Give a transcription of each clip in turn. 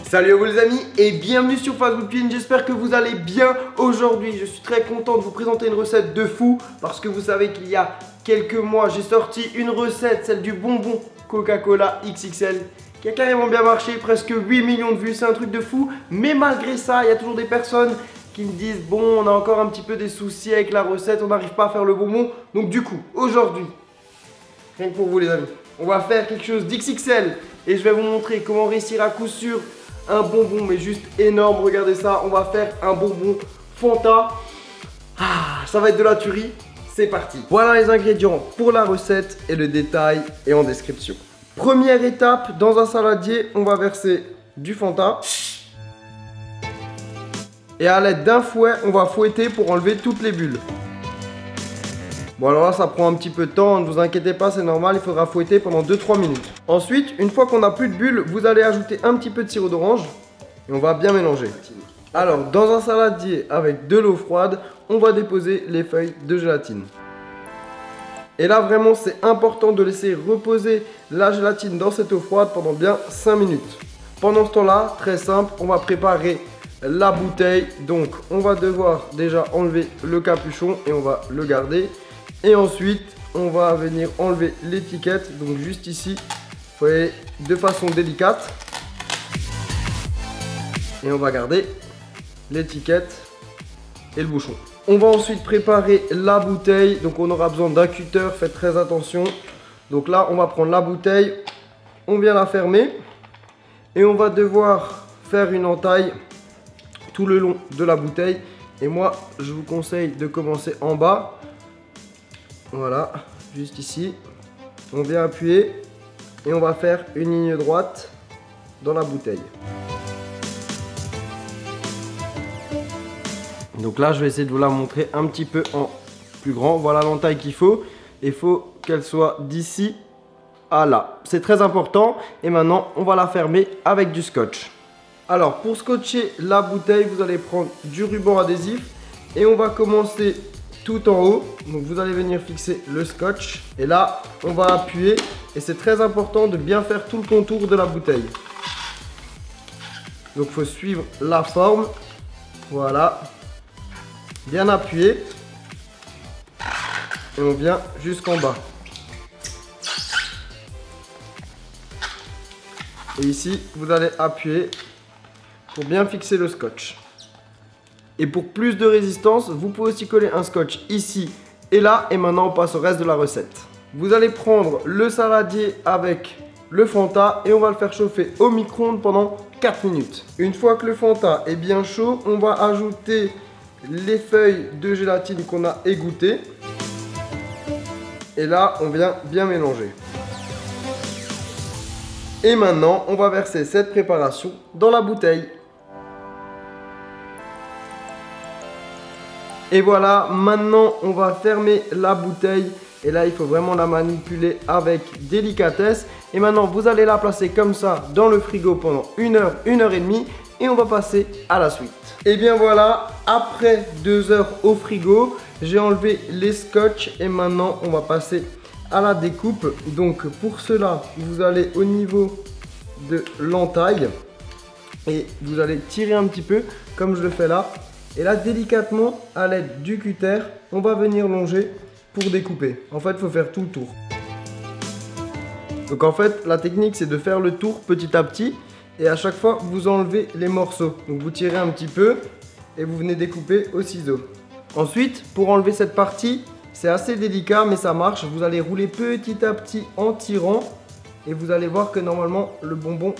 Salut à vous les amis et bienvenue sur Fast Food Twin, j'espère que vous allez bien. Aujourd'hui je suis très content de vous présenter une recette de fou parce que vous savez qu'il y a quelques mois j'ai sorti une recette, celle du bonbon Coca-Cola XXL qui a carrément bien marché, presque 8 millions de vues, c'est un truc de fou. Mais malgré ça, il y a toujours des personnes qui me disent bon, on a encore un petit peu des soucis avec la recette, on n'arrive pas à faire le bonbon. Donc du coup, aujourd'hui, rien que pour vous les amis, on va faire quelque chose d'XXL et je vais vous montrer comment réussir à coup sûr un bonbon mais juste énorme. Regardez ça, on va faire un bonbon Fanta. Ça va être de la tuerie, c'est parti. Voilà les ingrédients pour la recette et le détail est en description. Première étape, dans un saladier, on va verser du Fanta. Et à l'aide d'un fouet, on va fouetter pour enlever toutes les bulles. Bon alors là ça prend un petit peu de temps, ne vous inquiétez pas, c'est normal, il faudra fouetter pendant 2-3 minutes. Ensuite, une fois qu'on n'a plus de bulles, vous allez ajouter un petit peu de sirop d'orange et on va bien mélanger. Alors dans un saladier avec de l'eau froide, on va déposer les feuilles de gélatine. Et là vraiment c'est important de laisser reposer la gélatine dans cette eau froide pendant bien 5 minutes. Pendant ce temps-là, très simple, on va préparer la bouteille. Donc on va devoir déjà enlever le capuchon et on va le garder. Et ensuite, on va venir enlever l'étiquette, donc juste ici, vous voyez, de façon délicate. Et on va garder l'étiquette et le bouchon. On va ensuite préparer la bouteille, donc on aura besoin d'un cutter, faites très attention. Donc là, on va prendre la bouteille, on vient la fermer et on va devoir faire une entaille tout le long de la bouteille. Et moi, je vous conseille de commencer en bas. Voilà, juste ici, on vient appuyer et on va faire une ligne droite dans la bouteille. Donc là, je vais essayer de vous la montrer un petit peu en plus grand. Voilà l'entaille qu'il faut. Il faut qu'elle soit d'ici à là. C'est très important. Et maintenant, on va la fermer avec du scotch. Alors, pour scotcher la bouteille, vous allez prendre du ruban adhésif et on va commencer tout en haut. Donc vous allez venir fixer le scotch et là on va appuyer et c'est très important de bien faire tout le contour de la bouteille. Donc il faut suivre la forme, voilà, bien appuyer et on vient jusqu'en bas. Et ici vous allez appuyer pour bien fixer le scotch. Et pour plus de résistance, vous pouvez aussi coller un scotch ici et là. Et maintenant, on passe au reste de la recette. Vous allez prendre le saladier avec le Fanta et on va le faire chauffer au micro-ondes pendant 4 minutes. Une fois que le Fanta est bien chaud, on va ajouter les feuilles de gélatine qu'on a égouttées. Et là, on vient bien mélanger. Et maintenant, on va verser cette préparation dans la bouteille. Et voilà, maintenant on va fermer la bouteille et là il faut vraiment la manipuler avec délicatesse. Et maintenant vous allez la placer comme ça dans le frigo pendant 1 heure, 1 heure et demie et on va passer à la suite. Et bien voilà, après 2 heures au frigo, j'ai enlevé les scotch et maintenant on va passer à la découpe. Donc pour cela, vous allez au niveau de l'entaille et vous allez tirer un petit peu comme je le fais là. Et là, délicatement, à l'aide du cutter, on va venir longer pour découper. En fait, il faut faire tout le tour. Donc en fait, la technique, c'est de faire le tour petit à petit. Et à chaque fois, vous enlevez les morceaux. Donc vous tirez un petit peu et vous venez découper au ciseau. Ensuite, pour enlever cette partie, c'est assez délicat, mais ça marche. Vous allez rouler petit à petit en tirant. Et vous allez voir que normalement, le bonbon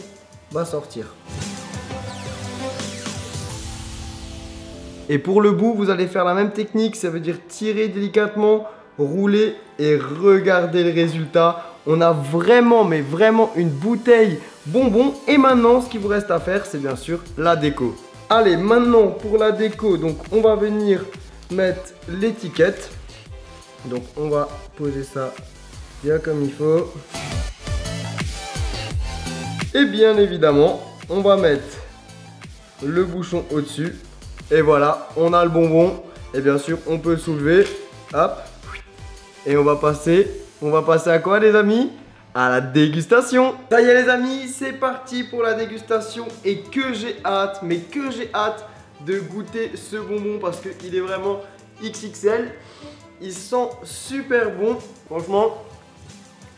va sortir. Et pour le bout, vous allez faire la même technique, ça veut dire tirer délicatement, rouler et regarder le résultat. On a vraiment, mais vraiment une bouteille bonbon. Et maintenant, ce qu'il vous reste à faire, c'est bien sûr la déco. Allez, maintenant pour la déco, donc on va venir mettre l'étiquette. Donc on va poser ça bien comme il faut. Et bien évidemment, on va mettre le bouchon au-dessus. Et voilà, on a le bonbon. Et bien sûr, on peut soulever. Hop. Et on va passer à quoi les amis? à la dégustation. Ça y est les amis, c'est parti pour la dégustation et que j'ai hâte, mais que j'ai hâte de goûter ce bonbon parce qu'il est vraiment XXL. Il sent super bon, franchement.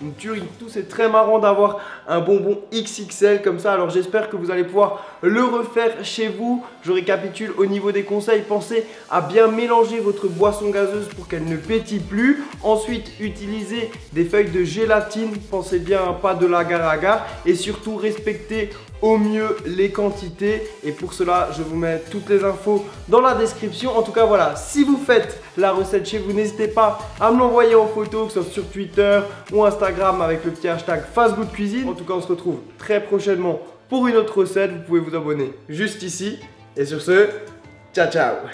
Une tuerie, tout c'est très marrant d'avoir un bonbon XXL comme ça. Alors j'espère que vous allez pouvoir le refaire chez vous. Je récapitule au niveau des conseils. Pensez à bien mélanger votre boisson gazeuse pour qu'elle ne pétille plus. Ensuite, utilisez des feuilles de gélatine. Pensez bien, pas de l'agar-agar. Et surtout, respectez au mieux les quantités. Et pour cela, je vous mets toutes les infos dans la description. En tout cas, voilà, si vous faites la recette chez vous, n'hésitez pas à me l'envoyer en photo, que ce soit sur Twitter ou Instagram avec le petit hashtag FastGoodCuisine. En tout cas, on se retrouve très prochainement pour une autre recette. Vous pouvez vous abonner juste ici. Et sur ce, ciao ciao!